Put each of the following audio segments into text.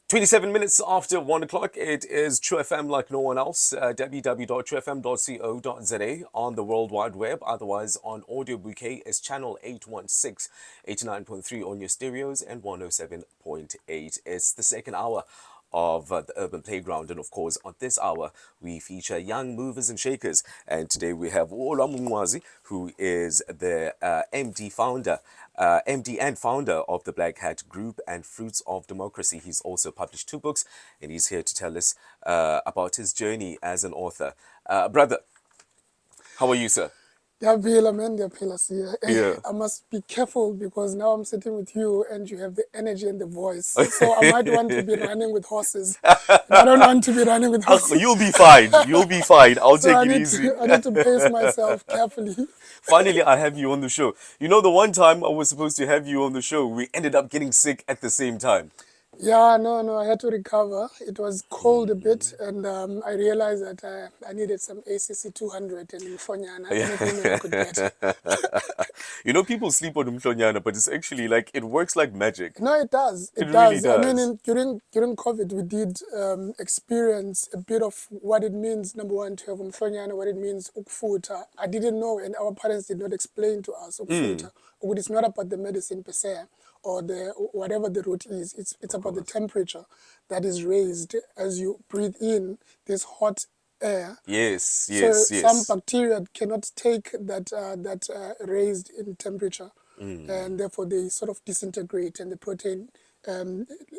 27 minutes after 1 o'clock, it is TruFM like no one else. www.trufm.co.za on the World Wide Web. Otherwise, on Audio Bouquet is channel 816, 89.3 on your stereos, and 107.8. It's the second hour of the Urban Playground. And of course, on this hour, we feature young movers and shakers. And today we have Olwam Mnqwazi, who is the MD and founder of the Black Hat Group and Fruits of Democracy. He's also published two books, and he's here to tell us about his journey as an author. Brother, how are you, sir? Ndiyaphila man, ndiyaphila Siya. Yeah. I must be careful because now I'm sitting with you and you have the energy and the voice. So I might want to be running with horses. I don't want to be running with horses. You'll be fine. You'll be fine. I'll So take it easy. I need to pace myself carefully. Finally, I have you on the show. You know, the one time I was supposed to have you on the show, we ended up getting sick at the same time. Yeah, no, I had to recover. It was cold a bit, and I realized that I needed some ACC 200 and Mfonyana, anything that I could get. You know, people sleep on Mhlonyana, but it's actually like, it works like magic. No, it does. It really does. does. I mean, during COVID, we did experience a bit of what it means, number one, to have Mfonyana, what it means, ukfuta. I didn't know, and our parents did not explain to us, ukfuta. It's not about the medicine per se, or the whatever the root is. It's about the temperature that is raised as you breathe in this hot air. Yes. So some bacteria cannot take that raised in temperature, and therefore they sort of disintegrate, and the protein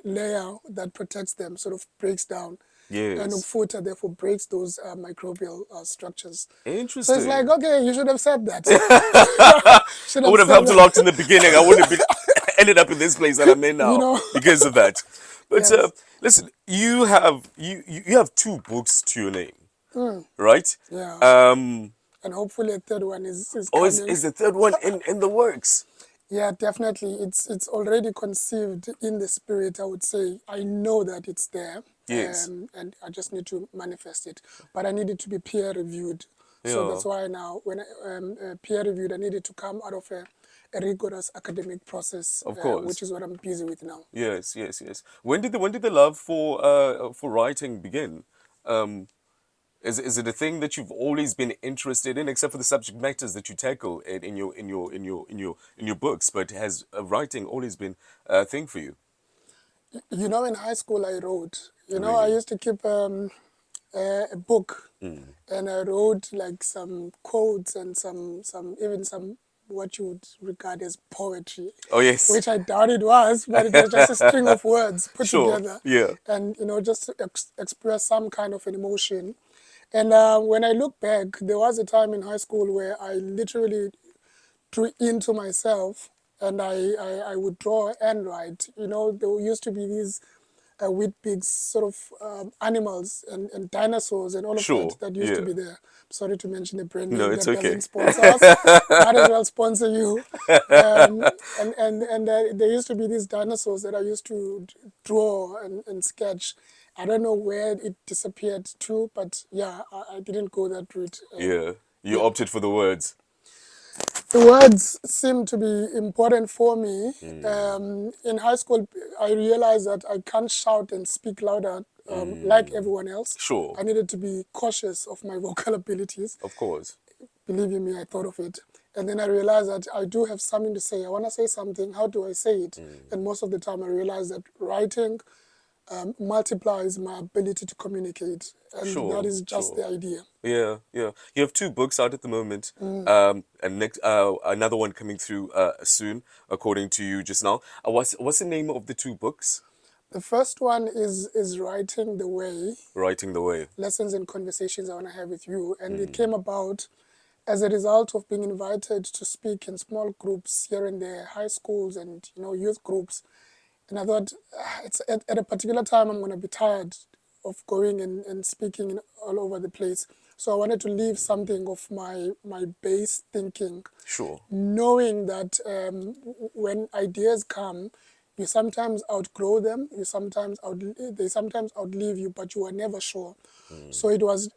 layer that protects them sort of breaks down. Yes. And ukfuta therefore breaks those microbial structures. Interesting. So it's like, okay, you should have said that. I would have helped a lot in the beginning. I would have been ended up in this place that I'm in now because of that. But Yes. listen, you have two books to your name, right? Yeah. And hopefully a third one is Oh, coming. is the third one in the works? Yeah, definitely. It's already conceived in the spirit, I would say. I know that it's there. Yes. And I just need to manifest it. But I need it to be peer reviewed. So that's why now, when peer reviewed, I need it to come out of a rigorous academic process, Of course. which is what I'm busy with now. Yes. When did the love for writing begin? Is it a thing that you've always been interested in, except for the subject matters that you tackle in your books? But has writing always been a thing for you? You know, in high school I wrote. You know, I used to keep a book, and I wrote like some quotes and some what you would regard as poetry. Oh yes. Which I doubt it was, but it was just a string of words put together. Yeah. And, you know, just to express some kind of an emotion. And when I look back, there was a time in high school where I literally drew into myself, and I would draw and write. You know, there used to be these wheat pigs, sort of animals and dinosaurs and all of that used to be there. Sorry to mention the brand name that doesn't sponsor us. Might as well sponsor you. And there used to be these dinosaurs that I used to draw and sketch. I don't know where it disappeared to, but yeah, I didn't go that route. You opted for the words. The words seem to be important for me. In high school, I realized that I can't shout and speak louder like everyone else. Sure. I needed to be cautious of my vocal abilities. Of course. Believe you me, I thought of it. And then I realized that I do have something to say. I want to say something. How do I say it? And most of the time I realized that writing multiplies my ability to communicate. And that is just the idea. Yeah. You have two books out at the moment. And next, another one coming through soon, according to you just now. What's the name of the two books? The first one is Writing the Way. Writing the Way. Lessons and conversations I want to have with you. And it came about as a result of being invited to speak in small groups here and there, high schools and, you know, youth groups. And I thought, it's at a particular time I'm going to be tired of going and speaking all over the place. So I wanted to leave something of my base thinking. Sure. Knowing that when ideas come, You sometimes outgrow them. They sometimes outlive you, but you are never sure. So it was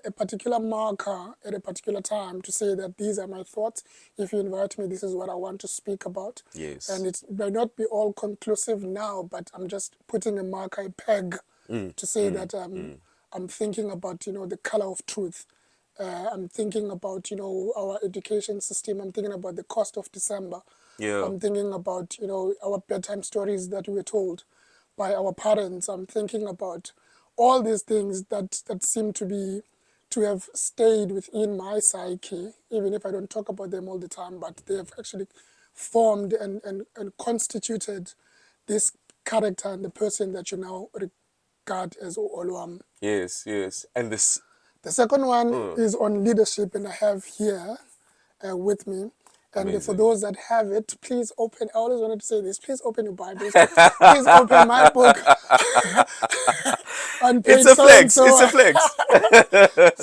a particular marker at a particular time to say that these are my thoughts. If you invite me, this is what I want to speak about. Yes. And it may not be all conclusive now, but I'm just putting a marker, a peg, to say that I'm thinking about, the color of truth. I'm thinking about, our education system. I'm thinking about the cost of December. Yeah. I'm thinking about, our bedtime stories that we were told by our parents. I'm thinking about all these things that seem to have stayed within my psyche, even if I don't talk about them all the time, but they have actually formed and constituted this character and the person that you now regard as Olwam. Yes, yes. And this, The second one is on leadership, and I have here with me. And for amazing. those that have it, please open. I always wanted to say this. Please open your Bibles. Please open my book on It's page a so and flex. It's so, a flex.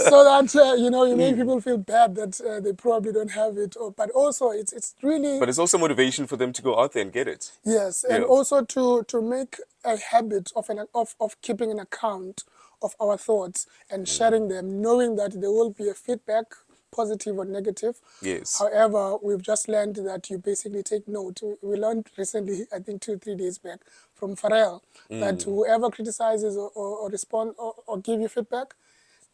so that you make people feel bad that they probably don't have it. But also, it's really But it's also motivation for them to go out there and get it. yes, and Yeah. also to make a habit of keeping an account of our thoughts and sharing them, knowing that there will be a feedback, positive or negative. Yes. However, we've just learned that you basically take note. We learned recently, I think 2 3 days back, from Pharrell, that whoever criticizes or respond or give you feedback,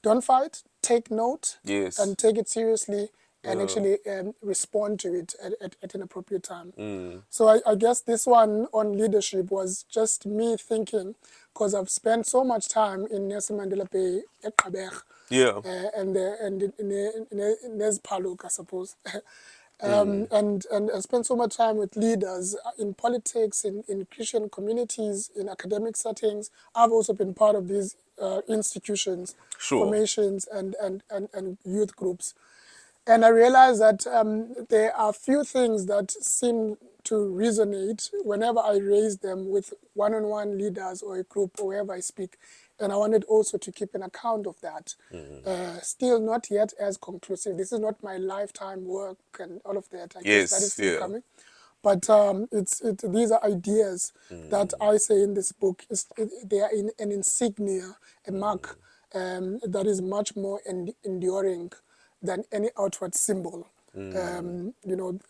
don't fight, take note, Yes. and take it seriously, and Yeah. actually respond to it at an appropriate time. So I guess this one on leadership was just me thinking, because I've spent so much time in Nelson Mandela Bay at Gqeberha, Yeah. and in Neziphaluk, I suppose. And I spent so much time with leaders in politics, in Christian communities, in academic settings. I've also been part of these institutions, Sure. formations, and youth groups. And I realized that there are few things that seem to resonate whenever I raise them with one-on-one leaders or a group or wherever I speak. And I wanted also to keep an account of that. Still not yet as conclusive. This is not my lifetime work and all of that. I guess that is Yes. still Yeah. coming. But these are ideas that I say in this book. They are in an insignia, a mark that is much more enduring than any outward symbol.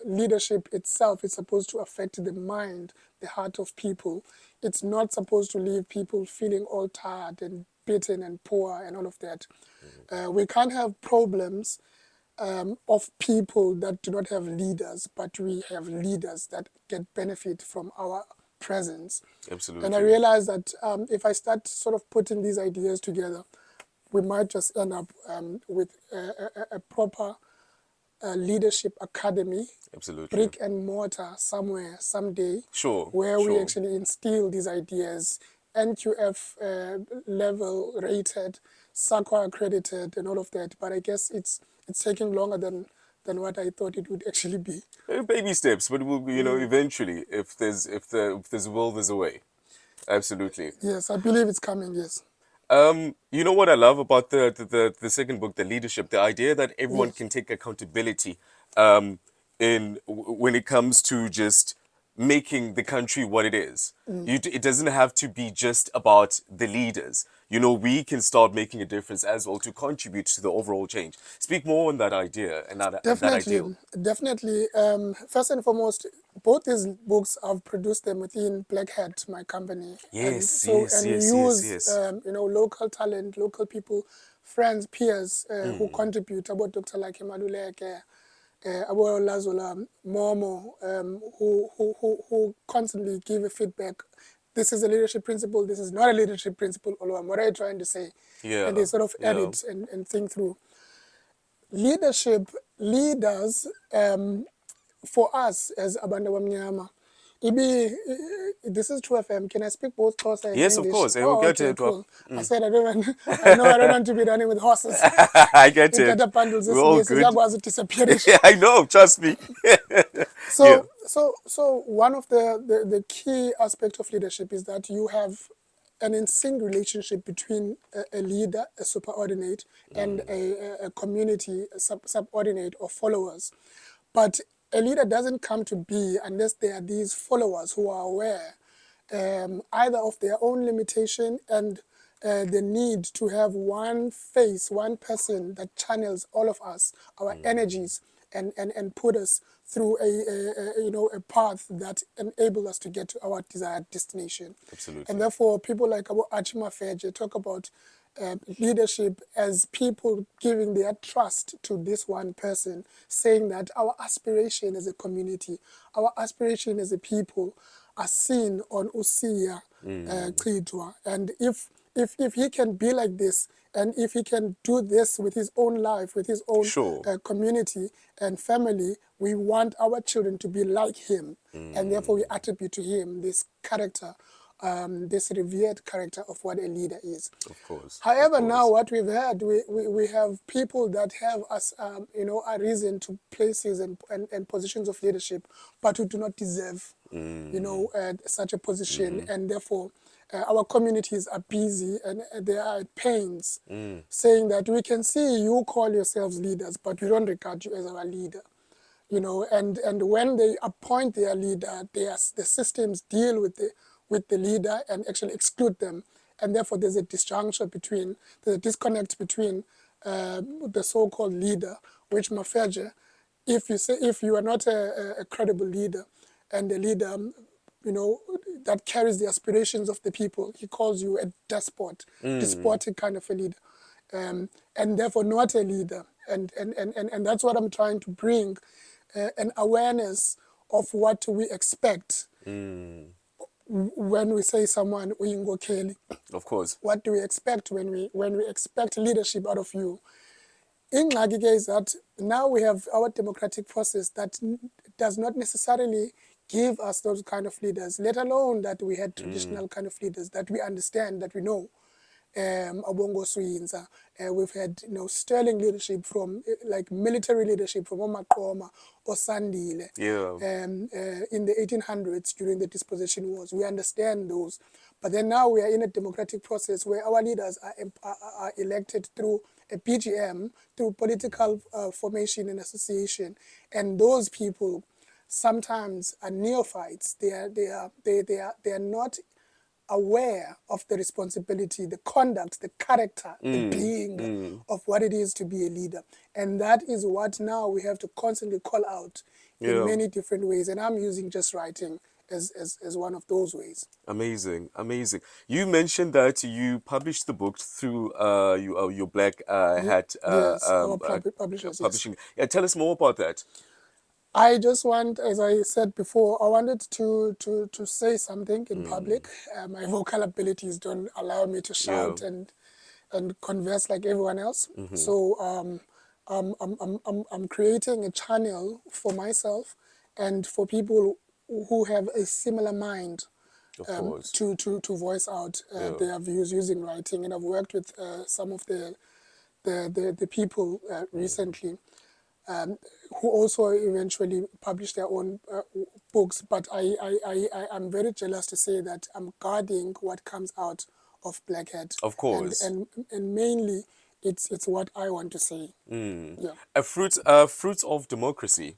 Leadership itself is supposed to affect the mind, the heart of people. It's not supposed to leave people feeling all tired and beaten and poor and all of that. We can't have problems of people that do not have leaders, but we have leaders that get benefit from our presence. And I Absolutely. realize that if I start sort of putting these ideas together, we might just end up with a proper leadership academy, Absolutely. brick and mortar somewhere, someday, Sure. where we Sure. actually instill these ideas, NQF level rated, SAQA accredited, and all of that. But I guess it's taking longer than what I thought it would actually be. Baby steps, but we'll, eventually, if there's a will, there's a way. Absolutely. Yes, I believe it's coming, yes. You know what I love about the second book, the leadership, the idea that everyone Yes. can take accountability, um, when it comes to just making the country what it is. It doesn't have to be just about the leaders. We can start making a difference as well to contribute to the overall change. Speak more on that idea and that ideal. Definitely, definitely. First and foremost, both these books I've produced them within Black Hat, my company, and Yes, so yes, and we yes, yes, use yes. local talent, local people, friends, peers who Mm. contribute. About Dr. Like Maluleke, about Lazola Momo, who constantly give a feedback. This is a leadership principle. This is not a leadership principle. Olwam, what are you trying to say? And they Yeah, sort of yeah. edit and think through leadership leaders for us as abantu abamnyama this is TruFM. Can I speak both Xhosa and Yes, of English? course. Eh, Oh, get okay, it. cool. I said I don't want, I know I don't want to be running with horses. I get In it. data bundles We're all zesingesi good. ziyakwazi udisappearisha. Yeah, I know. Trust me. Yeah. So one of the key aspects of leadership is that you have an in sync relationship between a leader, a superordinate, and a community, a subordinate or followers. But a leader doesn't come to be unless there are these followers who are aware either of their own limitation and the need to have one face, one person that channels all of us, our energies, and put us through a path that enables us to get to our desired destination. And Absolutely. therefore, people like Abu Achima Feje talk about leadership as people giving their trust to this one person, saying that our aspiration as a community, our aspiration as a people are seen on Siya Citwa. And if he can be like this, and if he can do this with his own life, with his own Sure. community and family, we want our children to be like him. And therefore we attribute to him this character, this revered character of what a leader is. Of course. Of However, now course. what we've had, we have people that have us, a reason to places and positions of leadership, but who do not deserve, such a position, and therefore our communities are busy and they are at pains, saying that we can see you call yourselves leaders, but we don't regard you as our leader. And when they appoint their leader, the systems deal with the leader and actually exclude them, and therefore there's a disconnect between the so-called leader, which Mafeje, if you are not a credible leader and a leader, that carries the aspirations of the people, he calls you a despotic kind of a leader, and therefore not a leader. And that's what I'm trying to bring, an awareness of what we expect when we say someone uyinkokheli. Of course. What do we expect when we expect leadership out of you? Ingxaki ke is that now we have our democratic process that does not necessarily give us those kind of leaders, let alone that we had traditional kind of leaders that we understand, that we know. Abongo Swinza. We've had sterling leadership from like military leadership from Omaqoma or Sandile Yeah. in the 1800s during the dispossession wars. We understand those. But then now we are in a democratic process where our leaders are elected through a PGM, through political formation and association. And those people sometimes are neophytes. They are not aware of the responsibility, the conduct, the character, the being of what it is to be a leader. And that is what now we have to constantly call out in Yeah. many different ways. And I'm using just writing as one of those ways. Amazing, amazing. You mentioned that you published the book through your Black Hat Yes, our publishers, yes. publishing. Yeah, tell us more about that. I just want, as I said before, I wanted to say something in public. My vocal abilities don't allow me to Yeah. shout and converse like everyone else. So I'm creating a channel for myself and for people who have a similar mind, Of course. to voice out Yeah. their views using writing. And I've worked with some of the people recently, who also eventually publish their own books. But I'm very jealous to say that I'm guarding what comes out of Black Hat. Of And, course. and mainly, it's what I want to say. Yeah. Fruits of democracy.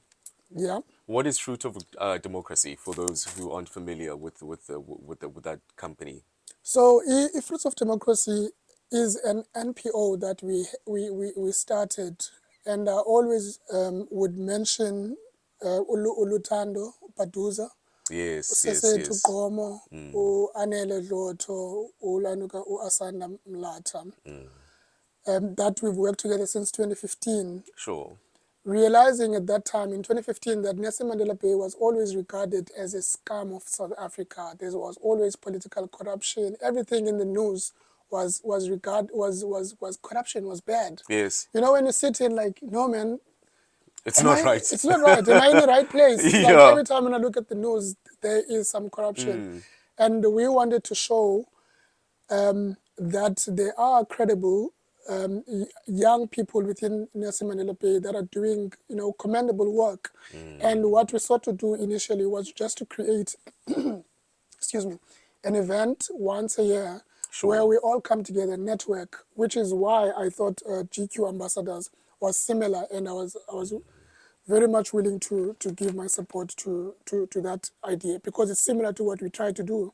Yeah. What is fruit of democracy for those who aren't familiar with that company? So, Fruits of Democracy is an NPO that we started, and I always would mention Ulutando Paduza, Yes, yes, Sesethu yes. Gqomo, u-Anele Dlotho, ulanuka u-Asanda Mlatha, that we've worked together since 2015. Sure. Realizing at that time, in 2015, that Nelson Mandela Bay was always regarded as a scum of South Africa. There was always political corruption. Everything in the news was corruption, was bad. Yes. When you sit in, like, no man, It's not right. it's not right. Am I in the right place? Like, Yeah. every time when I look at the news, there is some corruption. And we wanted to show that there are credible young people within Nelson Mandela Bay that are doing, commendable work. And what we sought to do initially was just to create, excuse me, an event once a year where Sure. we all come together, network, which is why I thought GQ Ambassadors was similar, and I was very much willing to give my support to that idea, because it's similar to what we try to do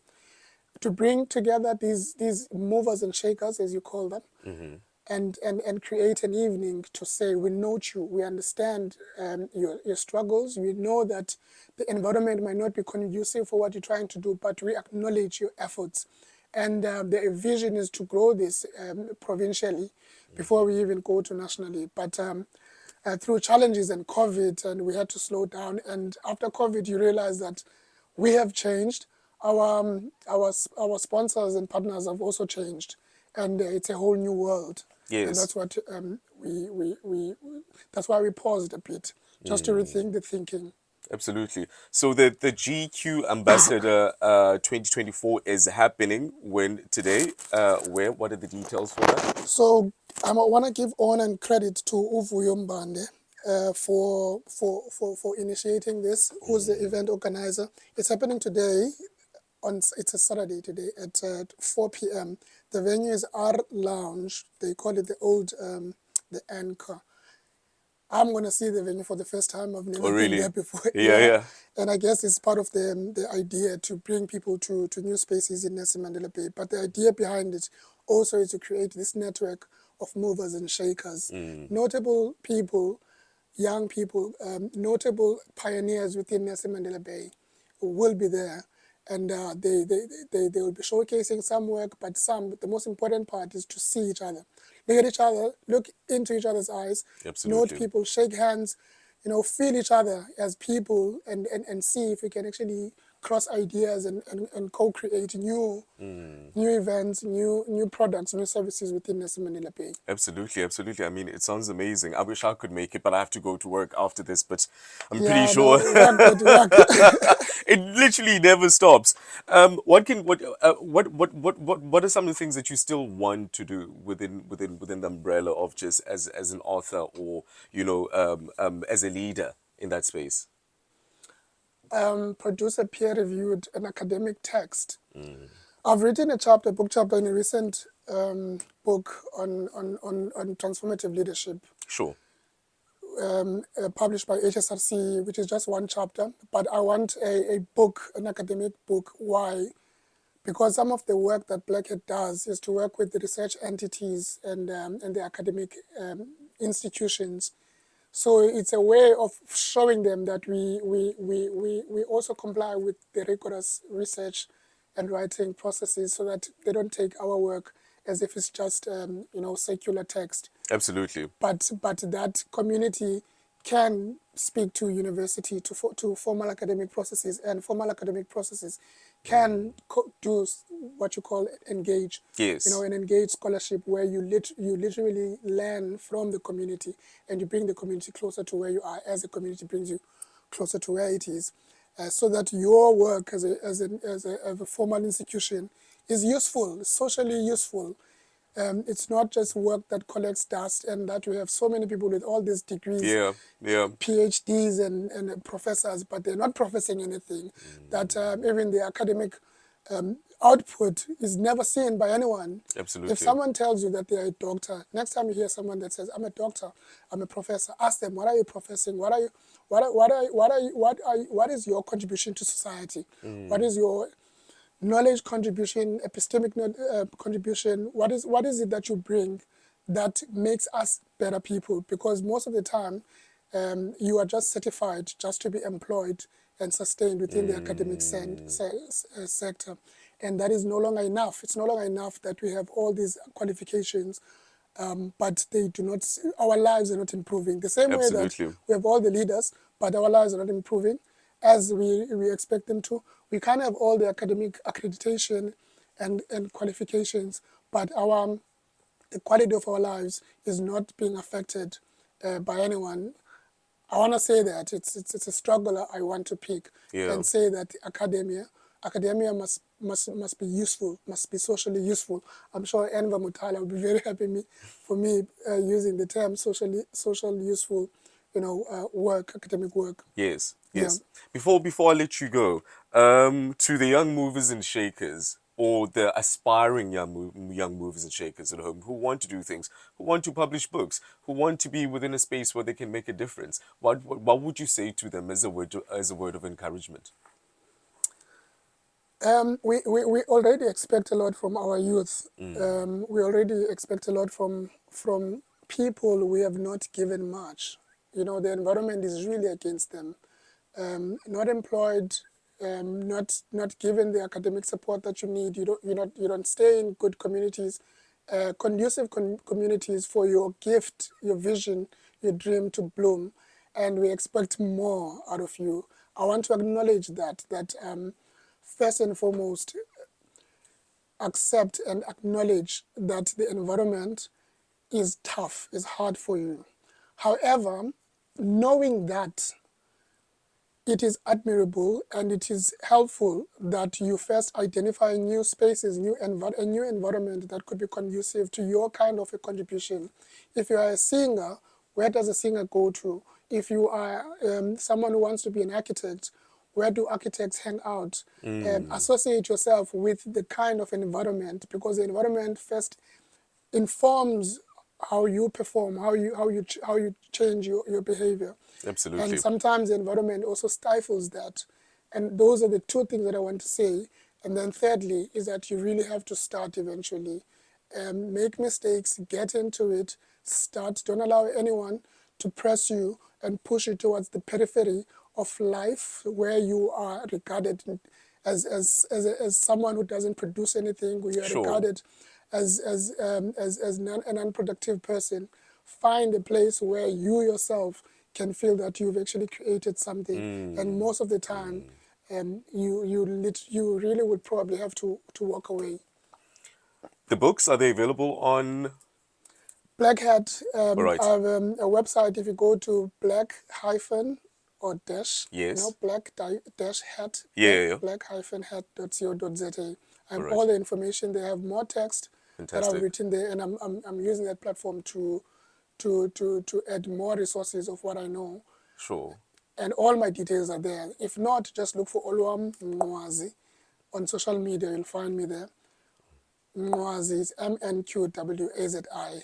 to bring together these movers and shakers, as you call them, and create an evening to say, we note you, we understand your struggles, we know that the environment might not be conducive for what you're trying to do, but we acknowledge your efforts. And the vision is to grow this provincially before we even go to nationally. But through challenges and COVID, and we had to slow down. And after COVID, you realize that we have changed. Our sponsors and partners have also changed, and it's a whole new world. And Yes. that's what that's why we paused a bit, just to rethink the thinking. Absolutely. So the GQ Ambassador 2024 is happening when today? Where? What are the details for that? So I want to give honor and credit to Uvuyo Mbande for initiating this, who's the event organizer. It's happening today. It's a Saturday today at 4 p.m. The venue is R Lounge. They call it the old the Anchor. I'm gonna see the venue for the first time. I've Oh, never been really? there before. Yeah, Yeah, yeah. and I guess it's part of the idea to bring people to new spaces in Nelson Mandela Bay. But the idea behind it also is to create this network of movers and shakers, notable people, young people, notable pioneers within Nelson Mandela Bay will be there. And they will be showcasing some work, but the most important part is to see each other. Look at each other, look into each other's eyes, note Absolutely. people, shake hands, feel each other as people, and see if we can actually cross ideas and co-create new events, new products, new services within Nelson Mandela Bay. Absolutely, absolutely. I mean, it sounds amazing. I wish I could make it, but I have to go to work after this. But I'm pretty Yeah, sure no, we are good, we are good. it literally never stops. What are some of the things that you still want to do within the umbrella of just as an author or as a leader in that space? Produce a peer-reviewed and academic text. I've written a book chapter in a recent book on transformative leadership, Sure. published by HSRC, which is just one chapter. But I want a book, an academic book. Why? Because some of the work that Blackhead does is to work with the research entities and the academic institutions. So it's a way of showing them that we also comply with the rigorous research and writing processes, so that they don't take our work as if it's just secular text. Absolutely. But that community can speak to university, to formal academic processes, and formal academic processes can do what you call engage, Yes. an engaged scholarship, where you literally learn from the community, and you bring the community closer to where you are, as the community brings you closer to where it is, so that your work as a formal institution is useful, socially useful. It's not just work that collects dust, and that we have so many people with all these degrees, Yeah. Yeah. PhDs and professors, but they're not professing anything. That even the academic output is never seen by anyone. If Absolutely. someone tells you that they are a doctor, next time you hear someone that says, "I'm a doctor, I'm a professor," ask them, "What are you professing? What are you? What is your contribution to society? What is your knowledge contribution, epistemic contribution? What is it that you bring that makes us better people?" Because most of the time, you are just certified just to be employed and sustained within the academic sector, and that is no longer enough. It's no longer enough that we have all these qualifications, but they do not. Our lives are not improving. The same way that Absolutely. we have all the leaders, but our lives are not improving as we expect them to. We can't have all the academic accreditation and qualifications, but the quality of our lives is not being affected by anyone. I want to say that it's a struggle I want to pick Yeah. and say that academia must be useful, must be socially useful. I'm sure Enver Mutala will be very happy for me using the term social useful, work, academic work. Yes, Yeah. yes. Before I let you go, to the young movers and shakers, or the aspiring young movers and shakers at home who want to do things, who want to publish books, who want to be within a space where they can make a difference, what would you say to them as a word of encouragement? We already expect a lot from our youth. Mm. We already expect a lot from people we have not given much. The environment is really against them. Not employed, not given the academic support that you need. You don't stay in good communities, conducive communities for your gift, your vision, your dream to bloom, and we expect more out of you. I want to acknowledge that first and foremost, accept and acknowledge that the environment is tough, is hard for you. However, knowing that, it is admirable and it is helpful that you first identify new spaces, a new environment that could be conducive to your kind of a contribution. If you are a singer, where does a singer go to? If you are someone who wants to be an architect, where do architects hang out? Mm. Associate yourself with the kind of environment, because the environment first informs how you perform, how you change your behavior. And Absolutely. sometimes the environment also stifles that. And those are the two things that I want to say. And then thirdly is that you really have to start eventually. Make mistakes, get into it, start. Don't allow anyone to press you and push you towards the periphery of life, where you are regarded as someone who doesn't produce anything, where you are Sure. regarded as an unproductive person. Find a place where you yourself can feel that you've actually created something. And Mm. most of the time, Mm. you really would probably have to walk away. The books, are they available on? Black Hat, All I right. have a website. If you go to black hyphen or dash, Yes. black dash hat, Yeah, yeah, yeah. black hyphen hat.co.za. All All right. the information. They have more text that I've Fantastic. written there, and I'm using that platform to add more resources of what I know. Sure. And all my details are there. If not, just look for Olwam Mnqwazi on social media. You'll find me there. Mnqwazi is Mnqwazi.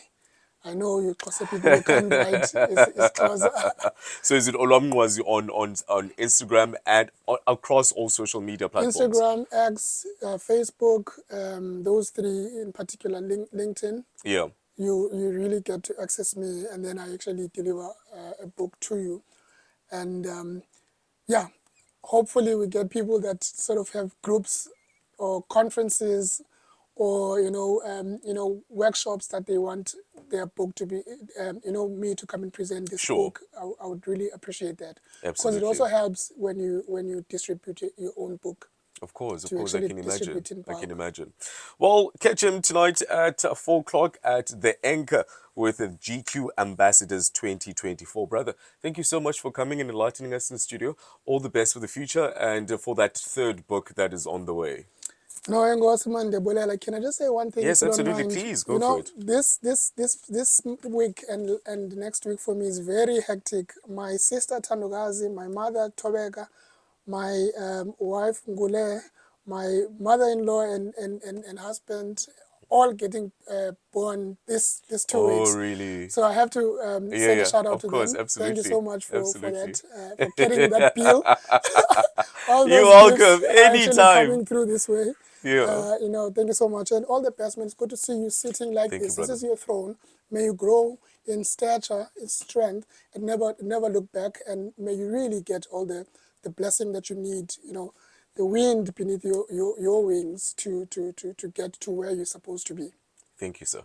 I know you Xhosa people who can't write is closer. So is it Olwam Mnqwazi on Instagram and across all social media platforms? Instagram, X, Facebook, those three in particular, LinkedIn. Yeah. You really get to access me, and then I actually deliver a book to you. And yeah, hopefully we get people that sort of have groups or conferences or workshops that they want their book to be me to come and present this Sure. book. I would really appreciate that, because it Absolutely. also helps when you distribute your own book, Of to course, I actually can imagine. distribute in I can bulk. imagine. Well, catch him tonight at 4 o'clock at the Anchor with the GQ Ambassadors 2024. Brother, thank you so much for coming and enlightening us in the studio. All the best for the future and for that third book that is on the way. No, Ngosman Debolela, can I just say one thing, if Yes, you don't absolutely. mind? Please go for it. This week and next week for me is very hectic. My sister Tandugazi, my mother Tobeka, my wife Ngule, my mother-in-law and husband, all getting born this two Oh, weeks. really? So I have to Yeah, send a yeah. shout out Of to course, them. Thank you absolutely. so much for Absolutely. that, for carrying that bill. All You're those gifts welcome. are actually Anytime. coming through this way. Yeah. Thank you so much. And all the best, man. It's good to see you sitting like Thank you, this. This brother. is your throne. May you grow in stature, in strength, and never look back. And may you really get all the blessing that you need, the wind beneath your wings to get to where you're supposed to be. Thank you, sir.